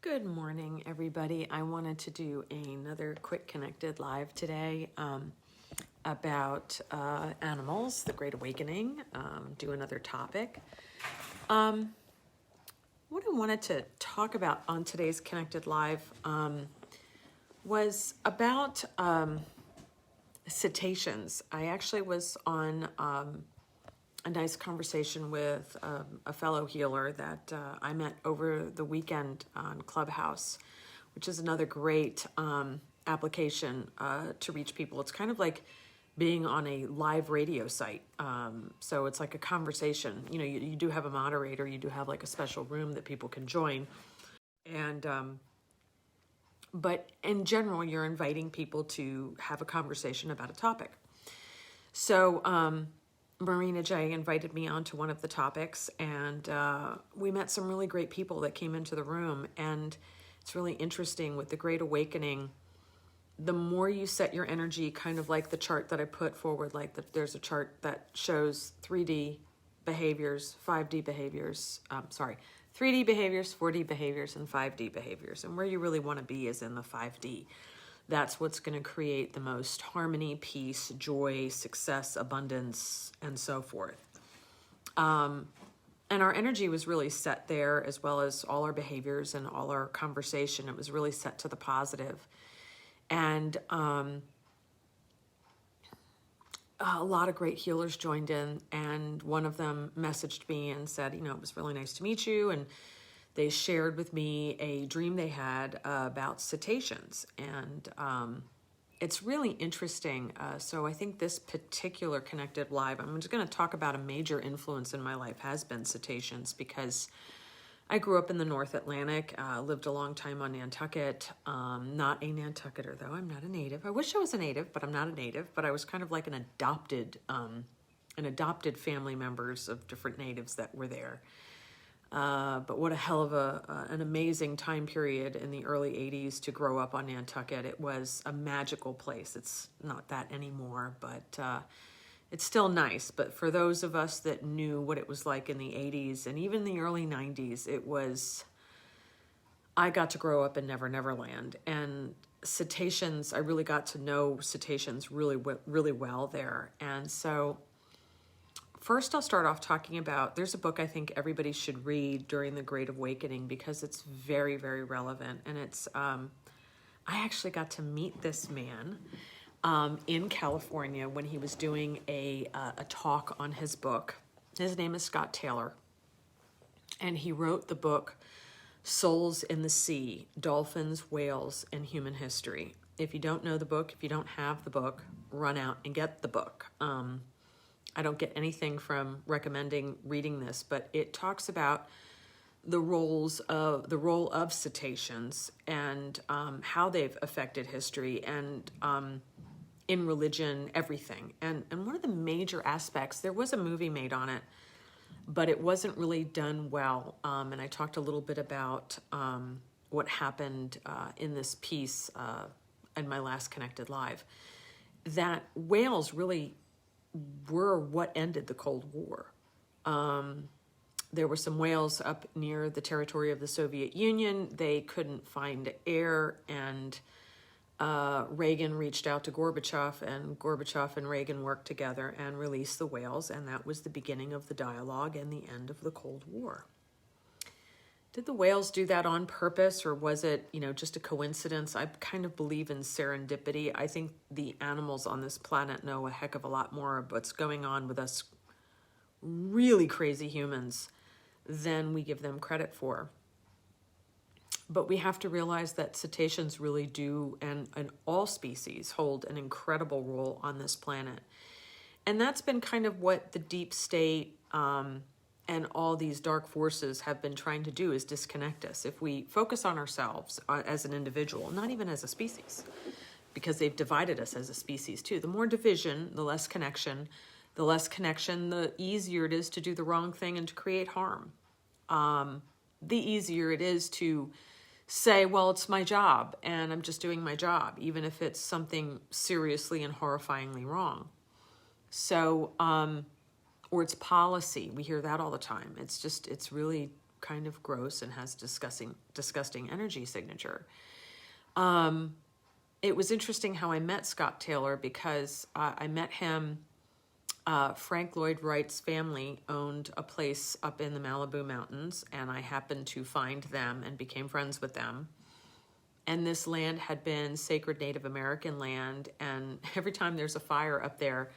Good morning, everybody. I wanted to do another quick connected live today about animals, the Great Awakening, do another topic. What I wanted to talk about on today's connected live was about cetaceans. I actually was on a nice conversation with a fellow healer that I met over the weekend on Clubhouse, which is another great application to reach people. It's kind of like being on a live radio site. So it's like a conversation. You know, you do have a moderator, you do have like a special room that people can join. And, but in general, you're inviting people to have a conversation about a topic. So, Marina J invited me onto one of the topics, and we met some really great people that came into the room. And it's really interesting with the Great Awakening. The more you set your energy, kind of like the chart that I put forward, there's a chart that shows 3D behaviors, 5D behaviors, 3D behaviors, 4D behaviors, and 5D behaviors. And where you really want to be is in the 5D. That's what's going to create the most harmony, peace, joy, success, abundance, and so forth. And our energy was really set there, as well as all our behaviors and all our conversation. It was really set to the positive. And a lot of great healers joined in, and one of them messaged me and said, it was really nice to meet you. And they shared with me a dream they had about cetaceans. And it's really interesting. So I think this particular connected live, I'm just going to talk about a major influence in my life has been cetaceans, because I grew up in the North Atlantic, lived a long time on Nantucket. Not a Nantucketer, though. I'm not a native. I wish I was a native, but I'm not a native. But I was kind of like an adopted family members of different natives that were there. But what a hell of an amazing time period in the early 80s to grow up on Nantucket. It was a magical place. It's not that anymore, but it's still nice. But for those of us that knew what it was like in the 80s and even the early 90s, I got to grow up in Never Never Land. And cetaceans, I really got to know cetaceans really well there. And so first, I'll start off talking about, there's a book I think everybody should read during the Great Awakening, because it's very, very relevant. And it's, I actually got to meet this man in California when he was doing a talk on his book. His name is Scott Taylor. And he wrote the book, Souls in the Sea, Dolphins, Whales, and Human History. If you don't know the book, if you don't have the book, run out and get the book. I don't get anything from recommending reading this, but it talks about the role of cetaceans and how they've affected history and in religion, everything. And one of the major aspects, there was a movie made on it, but it wasn't really done well. And I talked a little bit about what happened in this piece in my last Connected Live, that whales really were what ended the Cold War. There were some whales up near the territory of the Soviet Union. They couldn't find air, and Reagan reached out to Gorbachev, and Gorbachev and Reagan worked together and released the whales, and that was the beginning of the dialogue and the end of the Cold War. Did the whales do that on purpose, or was it, just a coincidence? I kind of believe in serendipity. I think the animals on this planet know a heck of a lot more of what's going on with us really crazy humans than we give them credit for. But we have to realize that cetaceans really do, and all species, hold an incredible role on this planet. And that's been kind of what the deep state and all these dark forces have been trying to do, is disconnect us. If we focus on ourselves as an individual, not even as a species, because they've divided us as a species too. The more division, the less connection. The less connection, the easier it is to do the wrong thing and to create harm. The easier it is to say, well, it's my job and I'm just doing my job, even if it's something seriously and horrifyingly wrong. So, or it's policy. We hear that all the time. It's really kind of gross and has disgusting energy signature. It was interesting how I met Scott Taylor, because I met him. Frank Lloyd Wright's family owned a place up in the Malibu Mountains, and I happened to find them and became friends with them. And this land had been sacred Native American land, and every time there's a fire up there,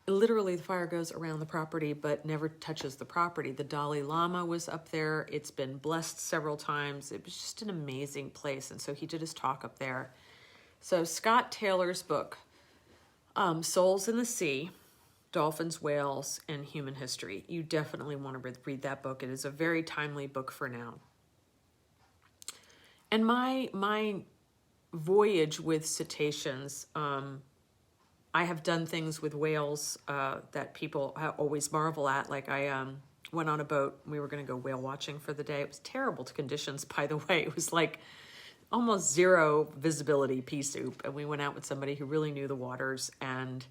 literally the fire goes around the property but never touches the property. The Dalai Lama was up there. It's been blessed several times. It was just an amazing place, and so he did his talk up there. So Scott Taylor's book, Souls in the Sea, Dolphins, Whales, and Human History. You definitely want to read that book. It is a very timely book for now. And my voyage with cetaceans, I have done things with whales that people always marvel at. Like I went on a boat. We were going to go whale watching for the day. It was terrible conditions, by the way. It was like almost zero visibility pea soup. And we went out with somebody who really knew the waters, and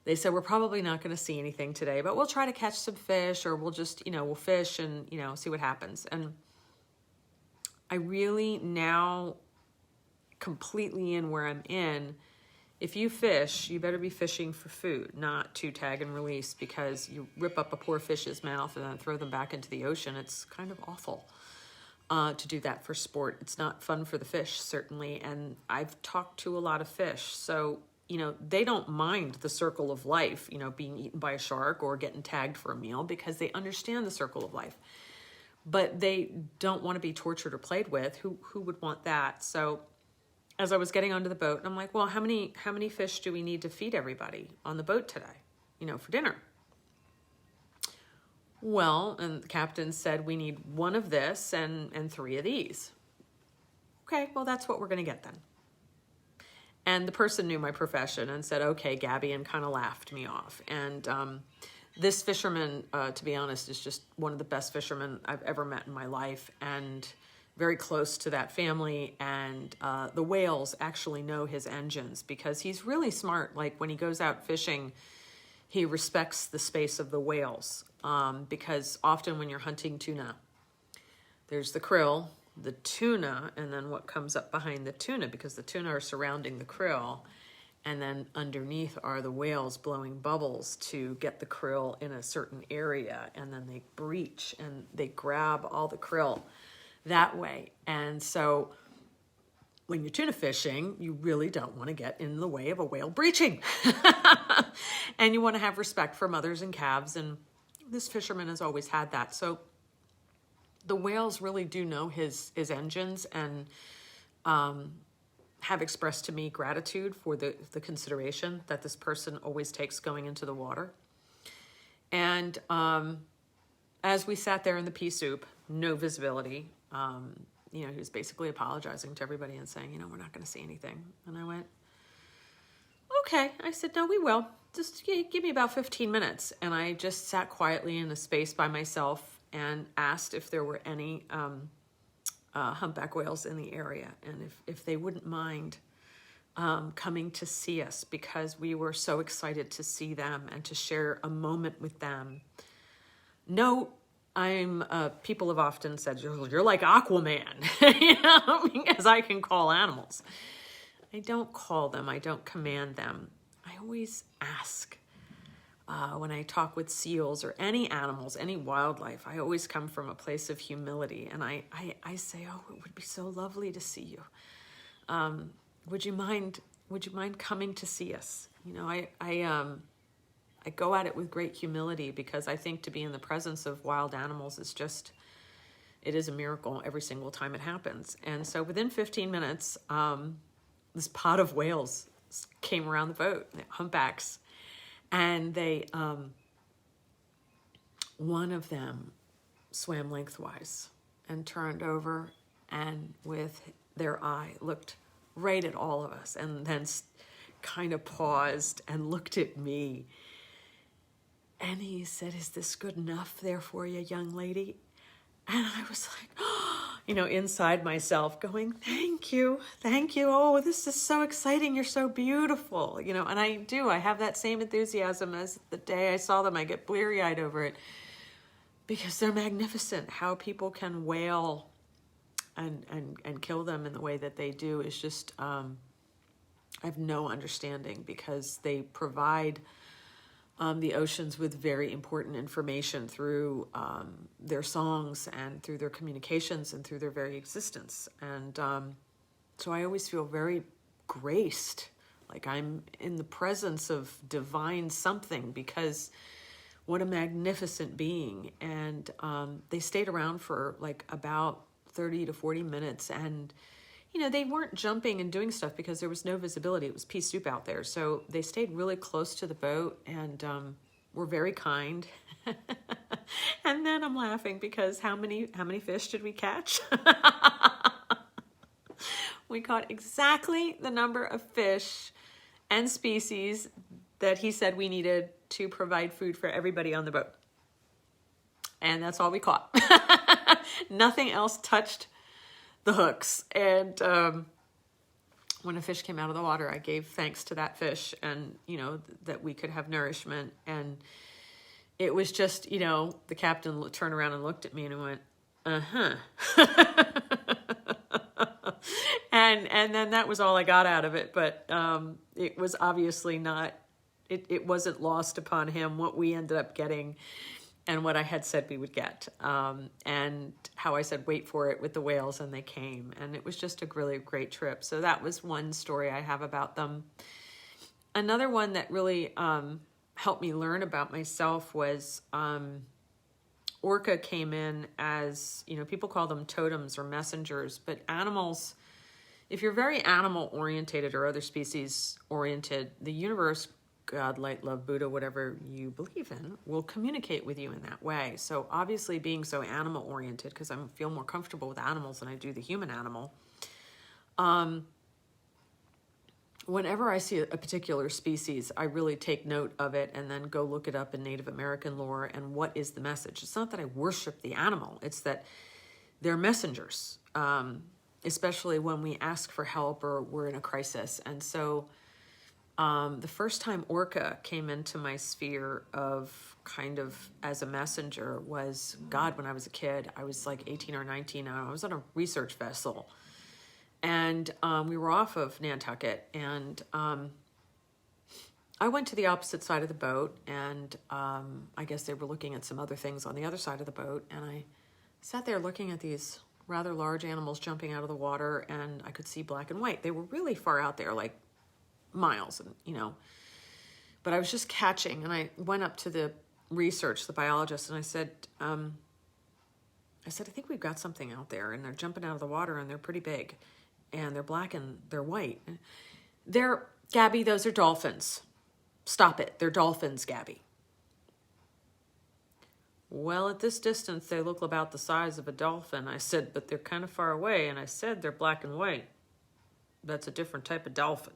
they said, we're probably not going to see anything today, but we'll try to catch some fish, or we'll just, we'll fish and, see what happens. And I really now completely in where I'm in, if you fish, you better be fishing for food, not to tag and release, because you rip up a poor fish's mouth and then throw them back into the ocean. It's kind of awful to do that for sport. It's not fun for the fish, certainly. And I've talked to a lot of fish, so they don't mind the circle of life, being eaten by a shark or getting tagged for a meal, because they understand the circle of life. But they don't want to be tortured or played with. Who would want that? So as I was getting onto the boat, I'm like, well, how many fish do we need to feed everybody on the boat today, for dinner? Well, and the captain said, we need 1 of this and 3 of these. Okay, well, that's what we're going to get then. And the person knew my profession and said, okay, Gabby, and kind of laughed me off. And this fisherman, to be honest, is just one of the best fishermen I've ever met in my life, and very close to that family. And the whales actually know his engines, because he's really smart. Like when he goes out fishing, he respects the space of the whales, because often when you're hunting tuna, there's the krill, the tuna, and then what comes up behind the tuna, because the tuna are surrounding the krill, and then underneath are the whales blowing bubbles to get the krill in a certain area, and then they breach and they grab all the krill that way. And so when you're tuna fishing, you really don't want to get in the way of a whale breaching. And you want to have respect for mothers and calves, and this fisherman has always had that. So the whales really do know his engines, and have expressed to me gratitude for the consideration that this person always takes going into the water. And as we sat there in the pea soup, no visibility, he was basically apologizing to everybody and saying, we're not going to see anything. And I went, okay. I said, no, we will. Just give me about 15 minutes. And I just sat quietly in a space by myself and asked if there were any humpback whales in the area, and if they wouldn't mind coming to see us, because we were so excited to see them and to share a moment with them. No, people have often said, you're like Aquaman, because I can call animals. I don't call them. I don't command them. I always ask. When I talk with seals or any animals, any wildlife, I always come from a place of humility. And I say, oh, it would be so lovely to see you. Would you mind coming to see us? I go at it with great humility, because I think to be in the presence of wild animals it is a miracle every single time it happens. And so within 15 minutes, this pod of whales came around the boat, humpbacks. And they, one of them swam lengthwise and turned over, and with their eye looked right at all of us, and then kind of paused and looked at me. And he said, is this good enough there for you, young lady? And I was like, inside myself going, thank you. Oh, this is so exciting. You're so beautiful. And I have that same enthusiasm as the day I saw them. I get bleary-eyed over it. because they're magnificent. How people can whale and kill them in the way that they do is just, I have no understanding, because they provide the oceans with very important information through their songs and through their communications and through their very existence. And so I always feel very graced, like I'm in the presence of divine something, because what a magnificent being. And they stayed around for like about 30 to 40 minutes. And, you know, they weren't jumping and doing stuff because there was no visibility. It was pea soup out there. So they stayed really close to the boat and were very kind. And then I'm laughing because how many fish did we catch? We caught exactly the number of fish and species that he said we needed to provide food for everybody on the boat. And that's all we caught. Nothing else touched the hooks. And when a fish came out of the water, I gave thanks to that fish, and, you know, that we could have nourishment. And it was just, you know, the captain turned around and looked at me and went, uh-huh. And then that was all I got out of it. But it was obviously not, it wasn't lost upon him what we ended up getting and what I had said we would get. And how I said, wait for it with the whales, and they came. And it was just a really great trip. So that was one story I have about them. Another one that really helped me learn about myself was orca came in as, you know, people call them totems or messengers, but animals, if you're very animal oriented or other species oriented, the universe, God, light, love, Buddha, whatever you believe in, will communicate with you in that way. So obviously being so animal oriented, because I feel more comfortable with animals than I do the human animal, whenever I see a particular species, I really take note of it and then go look it up in Native American lore and what is the message. It's not that I worship the animal, it's that they're messengers, especially when we ask for help or we're in a crisis. And so the first time orca came into my sphere of kind of as a messenger was, God, when I was a kid. I was like 18 or 19, and I was on a research vessel. And we were off of Nantucket, and I went to the opposite side of the boat, and I guess they were looking at some other things on the other side of the boat, and I sat there looking at these rather large animals jumping out of the water, and I could see black and white. They were really far out there, like miles, and you know, but I was just catching. And I went up to the biologist, and I said, I think we've got something out there, and they're jumping out of the water, and they're pretty big, and they're black and they're white. Gabby, those are dolphins. Stop it. They're dolphins, Gabby. Well, at this distance, they look about the size of a dolphin. I said, but they're kind of far away. And I said, they're black and white. That's a different type of dolphin.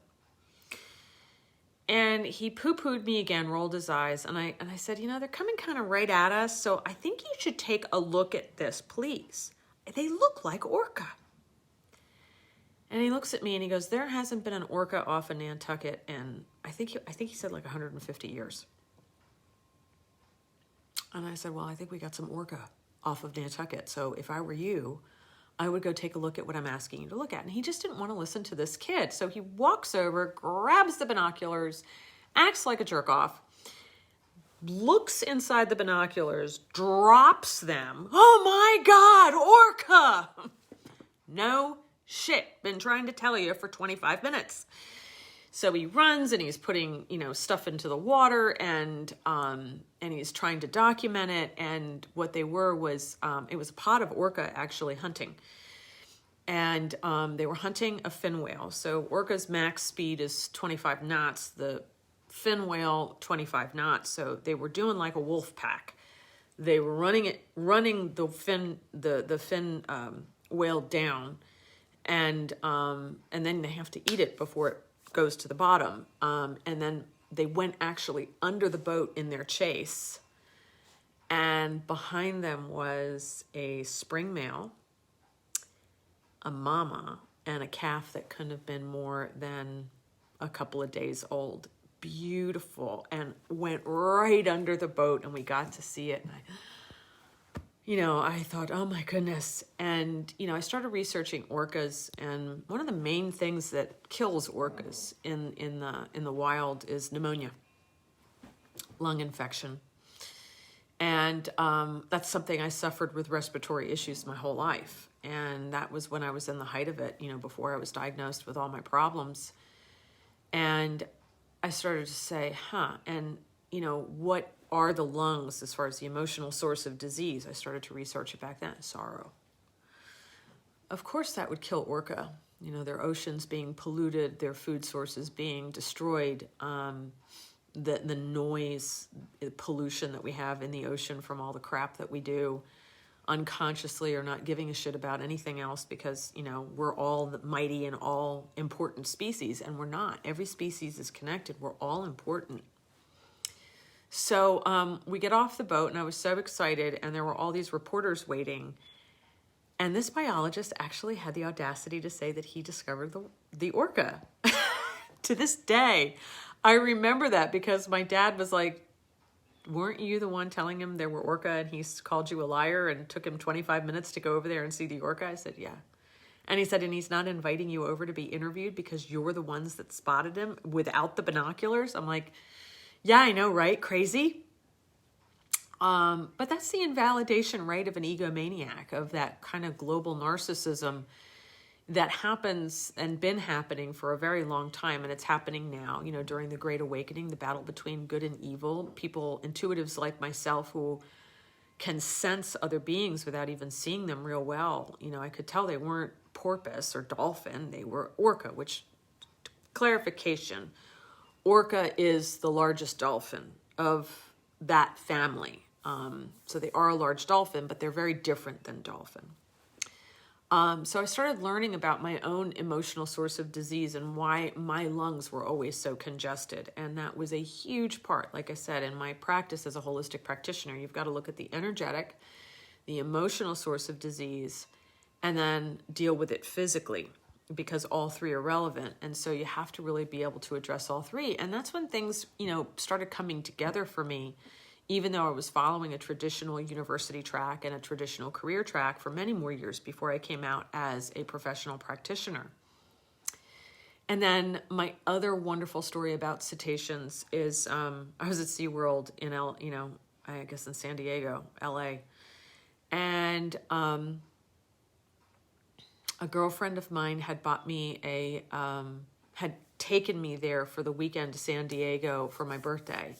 And he poo-pooed me again, rolled his eyes. And I said, you know, they're coming kind of right at us. So I think you should take a look at this, please. They look like orca. And he looks at me and he goes, there hasn't been an orca off of Nantucket in, I think he said like 150 years. And I said, well, I think we got some orca off of Nantucket. So if I were you, I would go take a look at what I'm asking you to look at. And he just didn't want to listen to this kid. So he walks over, grabs the binoculars, acts like a jerk off, looks inside the binoculars, drops them. Oh my God, orca! No shit, been trying to tell you for 25 minutes. So he runs and he's putting, you know, stuff into the water, and he's trying to document it. And what they were was, it was a pod of orca actually hunting. And they were hunting a fin whale. So orca's max speed is 25 knots. The fin whale, 25 knots. So they were doing like a wolf pack. They were running the fin whale down, and then they have to eat it before it goes to the bottom. And then they went actually under the boat in their chase, and behind them was a spring male, a mama, and a calf that couldn't have been more than a couple of days old. Beautiful, and went right under the boat, and we got to see it. And I thought, oh my goodness. And, I started researching orcas, and one of the main things that kills orcas in the wild is pneumonia, lung infection. And that's something I suffered with respiratory issues my whole life. And that was when I was in the height of it, before I was diagnosed with all my problems. And I started to say, and, what are the lungs as far as the emotional source of disease? I started to research it back then. Sorrow. Of course, that would kill orca. Their oceans being polluted, their food sources being destroyed, the noise, the pollution that we have in the ocean from all the crap that we do unconsciously, or not giving a shit about anything else, because, we're all the mighty and all important species, and we're not. Every species is connected. We're all important. So we get off the boat, and I was so excited, and there were all these reporters waiting. And this biologist actually had the audacity to say that he discovered the orca. To this day, I remember that, because my dad was like, weren't you the one telling him there were orca, and he called you a liar and took him 25 minutes to go over there and see the orca? I said, yeah. And he said, and he's not inviting you over to be interviewed because you're the ones that spotted him without the binoculars? I'm like, yeah, I know, right? Crazy. But that's the invalidation, right, of an egomaniac, of that kind of global narcissism that happens and been happening for a very long time. And it's happening now, during the Great Awakening, the battle between good and evil. People, intuitives like myself, who can sense other beings without even seeing them real well. I could tell they weren't porpoise or dolphin. They were orca, which, clarification, orca is the largest dolphin of that family. So they are a large dolphin, but they're very different than dolphin. So I started learning about my own emotional source of disease and why my lungs were always so congested. And that was a huge part, like I said, in my practice as a holistic practitioner. You've got to look at the energetic, the emotional source of disease, and then deal with it physically, because all three are relevant. And so you have to really be able to address all three. And that's when things, started coming together for me, even though I was following a traditional university track and a traditional career track for many more years before I came out as a professional practitioner. And then my other wonderful story about cetaceans is I was at SeaWorld in I guess in San Diego, LA. And a girlfriend of mine had bought me had taken me there for the weekend to San Diego for my birthday.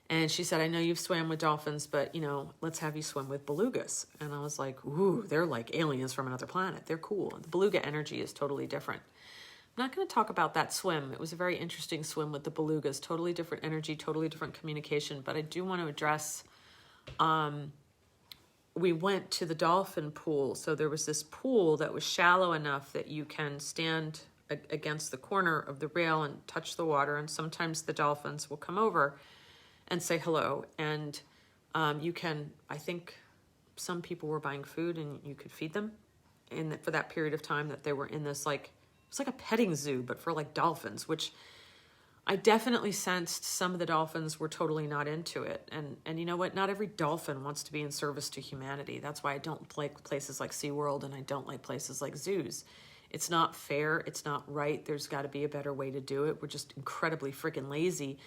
And she said, I know you've swam with dolphins, but, let's have you swim with belugas. And I was like, ooh, they're like aliens from another planet. They're cool. The beluga energy is totally different. I'm not going to talk about that swim. It was a very interesting swim with the belugas. Totally different energy, totally different communication. But I do want to address, we went to the dolphin pool. So there was this pool that was shallow enough that you can stand against the corner of the rail and touch the water. And sometimes the dolphins will come over and say hello. And you can, I think some people were buying food and you could feed them for that period of time that they were in this, it's like a petting zoo, but for dolphins, which I definitely sensed some of the dolphins were totally not into it. And you know what? Not every dolphin wants to be in service to humanity. That's why I don't like places like SeaWorld, and I don't like places like zoos. It's not fair. It's not right. There's got to be a better way to do it. We're just incredibly freaking lazy.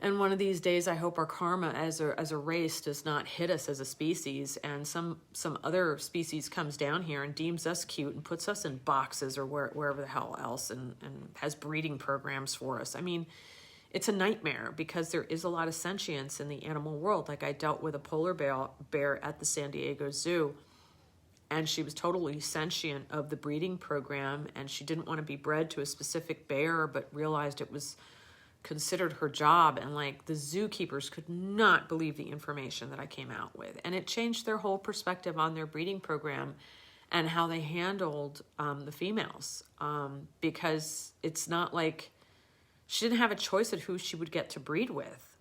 And one of these days, I hope our karma as a race does not hit us as a species, and some other species comes down here and deems us cute and puts us in boxes or wherever the hell else, and has breeding programs for us. I mean, it's a nightmare, because there is a lot of sentience in the animal world. I dealt with a polar bear at the San Diego Zoo, and she was totally sentient of the breeding program, and she didn't want to be bred to a specific bear, but realized it was considered her job, and the zookeepers could not believe the information that I came out with, and it changed their whole perspective on their breeding program and how they handled the females, because it's not like she didn't have a choice of who she would get to breed with.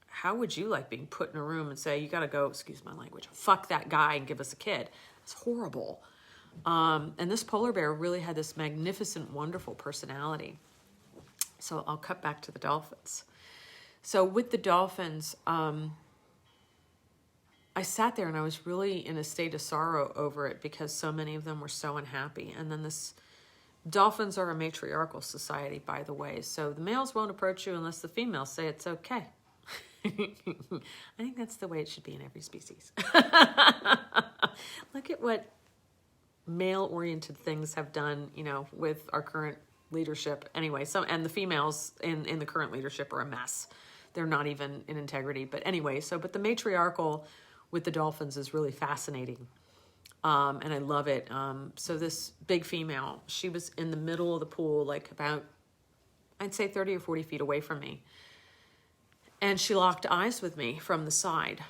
How would you like being put in a room and say, you got to go, excuse my language, fuck that guy and give us a kid? It's horrible. And this polar bear really had this magnificent, wonderful personality. So I'll cut back to the dolphins. So with the dolphins, I sat there and I was really in a state of sorrow over it because so many of them were so unhappy. And then dolphins are a matriarchal society, by the way. So the males won't approach you unless the females say it's okay. I think that's the way it should be in every species. Look at what male-oriented things have done, with our current leadership. Anyway, and the females in the current leadership are a mess. They're not even in integrity. But anyway, but the matriarchal with the dolphins is really fascinating. And I love it. So this big female, she was in the middle of the pool, like about, I'd say 30 or 40 feet away from me. And she locked eyes with me from the side.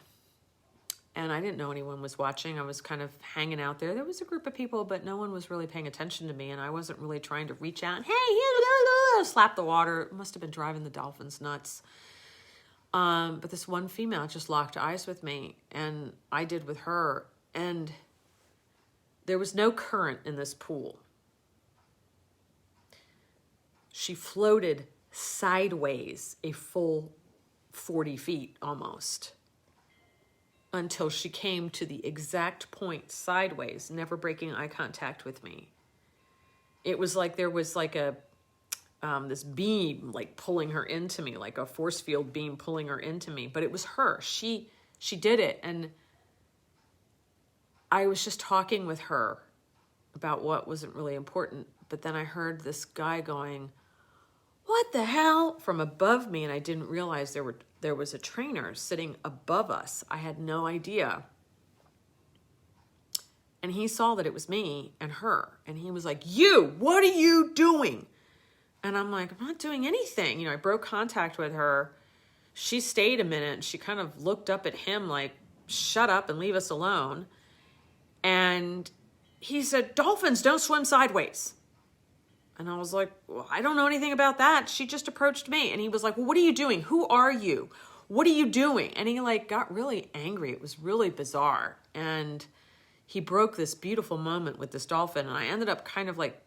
And I didn't know anyone was watching. I was kind of hanging out there. There was a group of people, but no one was really paying attention to me. And I wasn't really trying to reach out, hey, slap the water. It must have been driving the dolphins nuts. But this one female just locked eyes with me, and I did with her. And there was no current in this pool. She floated sideways a full 40 feet almost until she came to the exact point sideways, never breaking eye contact with me. It was like there was like this beam like pulling her into me, like a force field beam pulling her into me. But it was her. She did it. And I was just talking with her about what wasn't really important. But then I heard this guy going, "What the hell?" from above me. And I didn't realize there was a trainer sitting above us. I had no idea. And he saw that it was me and her. And he was like, "You, what are you doing?" And I'm like, "I'm not doing anything." I broke contact with her. She stayed a minute and she kind of looked up at him like, "Shut up and leave us alone." And he said, "Dolphins don't swim sideways." And I was like, "Well, I don't know anything about that. She just approached me." And he was like, "Well, what are you doing? Who are you? What are you doing?" And he like got really angry. It was really bizarre. And he broke this beautiful moment with this dolphin. And I ended up kind of like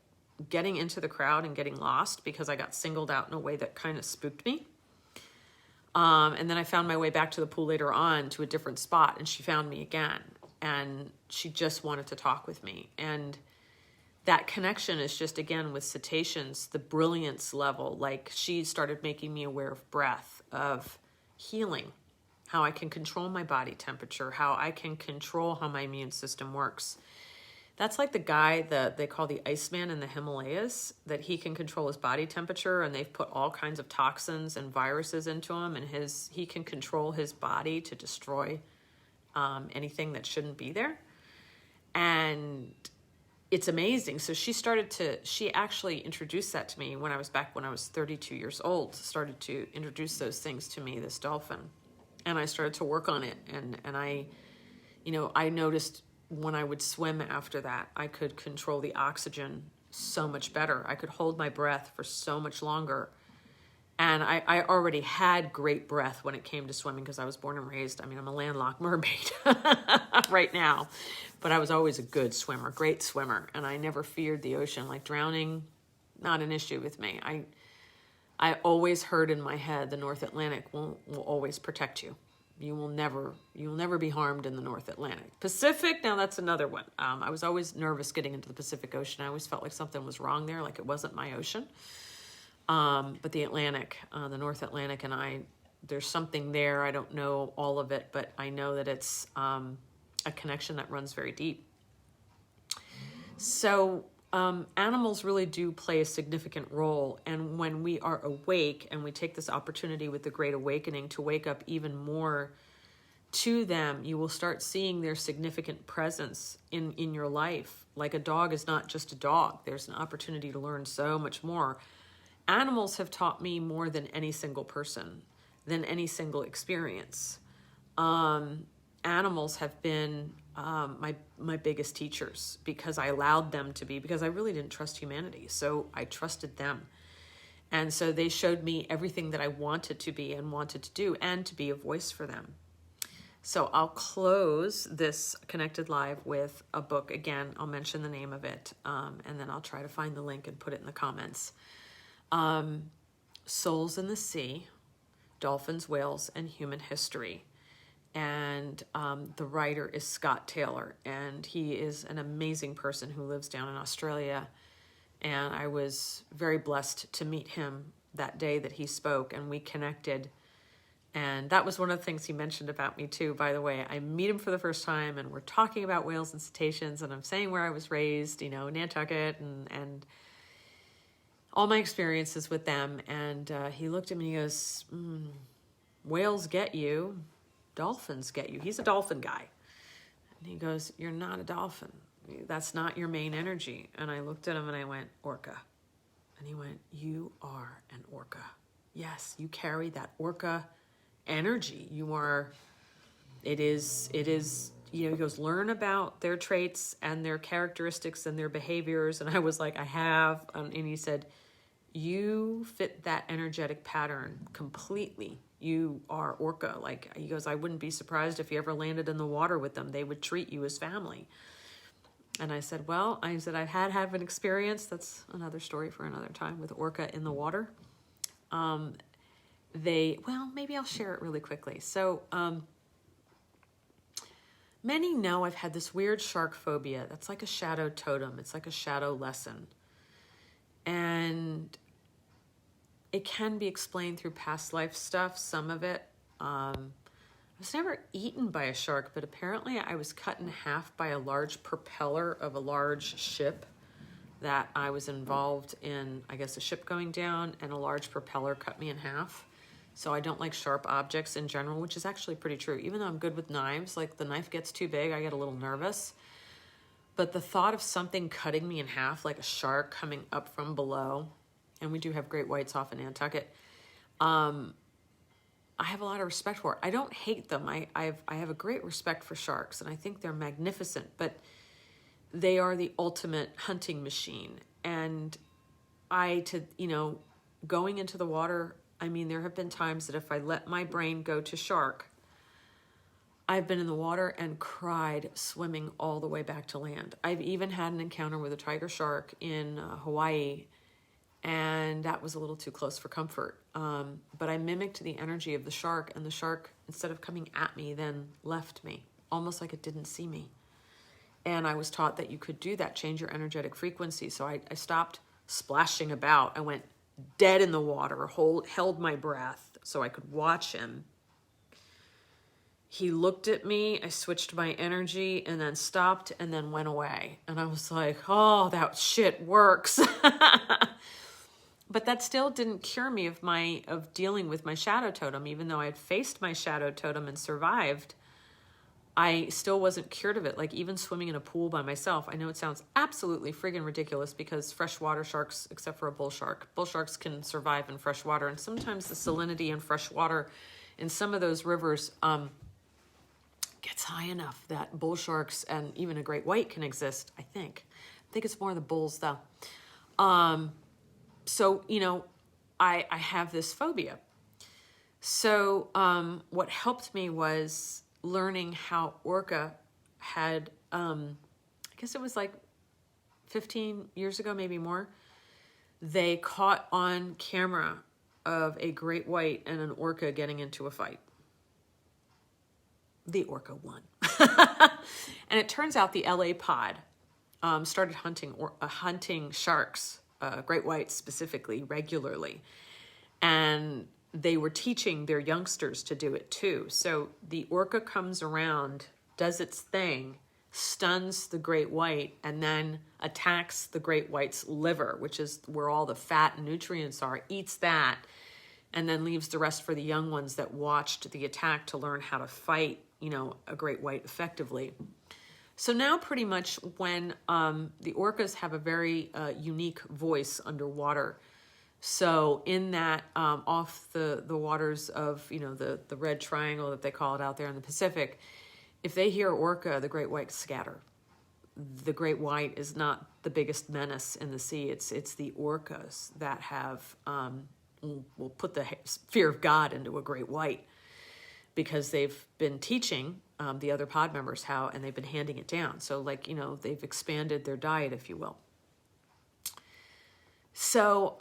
getting into the crowd and getting lost because I got singled out in a way that kind of spooked me. And then I found my way back to the pool later on to a different spot, and she found me again. And she just wanted to talk with me. And that connection is just, again, with cetaceans, the brilliance level. Like, she started making me aware of breath, of healing, how I can control my body temperature, how I can control how my immune system works. That's like the guy that they call the Iceman in the Himalayas, that he can control his body temperature, and they've put all kinds of toxins and viruses into him, and he can control his body to destroy anything that shouldn't be there. And it's amazing. So she actually introduced that to me when I was 32 years old, started to introduce those things to me, this dolphin. And I started to work on it. And I noticed when I would swim after that, I could control the oxygen so much better. I could hold my breath for so much longer. And I already had great breath when it came to swimming because I was born and raised. I'm a landlocked mermaid right now. But I was always a good swimmer, great swimmer. And I never feared the ocean. Like drowning, not an issue with me. I always heard in my head the North Atlantic will always protect you. You will never be harmed in the North Atlantic. Pacific, now that's another one. I was always nervous getting into the Pacific Ocean. I always felt like something was wrong there, like it wasn't my ocean. But the Atlantic, the North Atlantic, and there's something there. I don't know all of it, but I know that it's a connection that runs very deep. So animals really do play a significant role. And when we are awake and we take this opportunity with the Great Awakening to wake up even more to them, you will start seeing their significant presence in your life. Like a dog is not just a dog. There's an opportunity to learn so much more. Animals have taught me more than any single person, than any single experience. Animals have been my biggest teachers because I allowed them to be, because I really didn't trust humanity. So I trusted them. And so they showed me everything that I wanted to be and wanted to do, and to be a voice for them. So I'll close this Connected Live with a book. Again, I'll mention the name of it, and then I'll try to find the link and put it in the comments. Souls in the Sea, Dolphins, Whales, and Human History. And the writer is Scott Taylor, and he is an amazing person who lives down in Australia. And I was very blessed to meet him that day that he spoke, and we connected. And that was one of the things he mentioned about me too, by the way. I meet him for the first time, and we're talking about whales and cetaceans, and I'm saying where I was raised, you know, Nantucket, and all my experiences with them. And he looked at me and he goes, whales get you, dolphins get you. He's a dolphin guy. And he goes, you're not a dolphin. That's not your main energy. And I looked at him and I went, orca. And he went, you are an orca. Yes, you carry that orca energy. You are, it is, you know, he goes, learn about their traits and their characteristics and their behaviors. And I was like, I have. And he said, you fit that energetic pattern completely. You are orca. Like, he goes, I wouldn't be surprised if you ever landed in the water with them. They would treat you as family. And I said, well, I've had an experience. That's another story for another time with orca in the water. Well, maybe I'll share it really quickly. So, many know I've had this weird shark phobia. That's like a shadow totem. It's like a shadow lesson. And it can be explained through past life stuff, some of it. I was never eaten by a shark, but apparently I was cut in half by a large propeller of a large ship that I was involved in, I guess, a ship going down, and a large propeller cut me in half. So I don't like sharp objects in general, which is actually pretty true. Even though I'm good with knives, like the knife gets too big, I get a little nervous. But the thought of something cutting me in half, like a shark coming up from below, and we do have great whites off in Nantucket, I have a lot of respect for it. I don't hate them. I have a great respect for sharks, and I think they're magnificent, but they are the ultimate hunting machine. And going into the water, I mean, there have been times that if I let my brain go to shark, I've been in the water and cried swimming all the way back to land. I've even had an encounter with a tiger shark in Hawaii, and that was a little too close for comfort. But I mimicked the energy of the shark, and the shark, instead of coming at me, then left me, almost like it didn't see me. And I was taught that you could do that, change your energetic frequency. So I stopped splashing about. I went dead in the water, held my breath so I could watch him. He looked at me, I switched my energy, and then stopped and then went away. And I was like, oh, that shit works. But that still didn't cure me of dealing with my shadow totem. Even though I had faced my shadow totem and survived, I still wasn't cured of it. Like even swimming in a pool by myself. I know it sounds absolutely friggin' ridiculous because freshwater sharks, except for a bull sharks can survive in fresh water. And sometimes the salinity in fresh water in some of those rivers gets high enough that bull sharks and even a great white can exist, I think. I think it's more the bulls though. So, I have this phobia. So what helped me was learning how orca had, I guess it was like 15 years ago, maybe more, they caught on camera of a great white and an orca getting into a fight. The orca won. And it turns out the LA pod started hunting sharks, great whites specifically, regularly. And they were teaching their youngsters to do it too. So the orca comes around, does its thing, stuns the great white, and then attacks the great white's liver, which is where all the fat and nutrients are, eats that, and then leaves the rest for the young ones that watched the attack to learn how to fight, a great white effectively. So now pretty much when the orcas have a very unique voice underwater. So in that off the waters of, the red triangle that they call it out there in the Pacific, if they hear orca, the great whites scatter. The great white is not the biggest menace in the sea. It's the orcas that have will put the fear of God into a great white, because they've been teaching the other pod members how, and they've been handing it down. So they've expanded their diet, if you will. So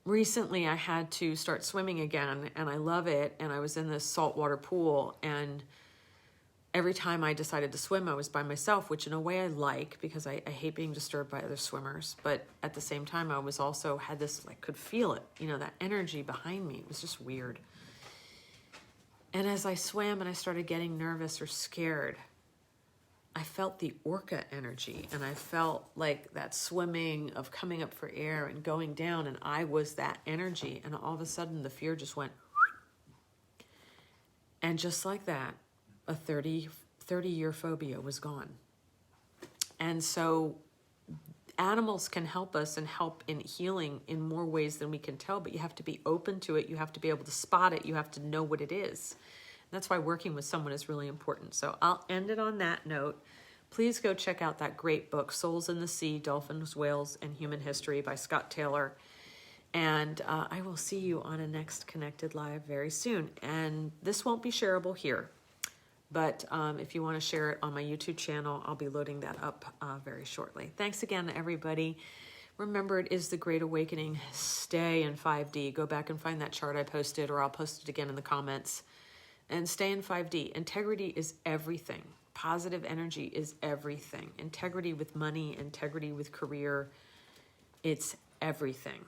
recently I had to start swimming again, and I love it. And I was in this saltwater pool, and every time I decided to swim, I was by myself, which in a way I like, because I hate being disturbed by other swimmers. But at the same time, I was also had this, like, could feel it, you know, that energy behind me. It was just weird. And as I swam and I started getting nervous or scared, I felt the orca energy, and I felt like that swimming of coming up for air and going down, and I was that energy. And all of a sudden the fear just went, and just like that, a 30-year phobia was gone. And so animals can help us and help in healing in more ways than we can tell, but you have to be open to it. You have to be able to spot it. You have to know what it is. And that's why working with someone is really important. So I'll end it on that note. Please go check out that great book, Souls in the Sea, Dolphins, Whales, and Human History by Scott Taylor. And I will see you on a next Connected Live very soon. And this won't be shareable here, but if you want to share it on my YouTube channel, I'll be loading that up very shortly. Thanks again, everybody. Remember, it is the Great Awakening. Stay in 5D. Go back and find that chart I posted, or I'll post it again in the comments. And stay in 5D. Integrity is everything. Positive energy is everything. Integrity with money, integrity with career, it's everything.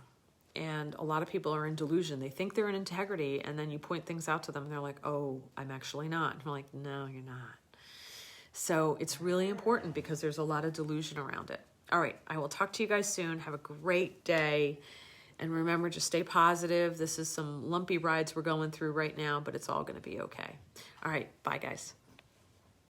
And a lot of people are in delusion. They think they're in integrity, and then you point things out to them, and they're like, oh, I'm actually not. And we're like, no, you're not. So it's really important, because there's a lot of delusion around it. All right, I will talk to you guys soon. Have a great day. And remember, just stay positive. This is some lumpy rides we're going through right now, but it's all going to be okay. All right, bye, guys.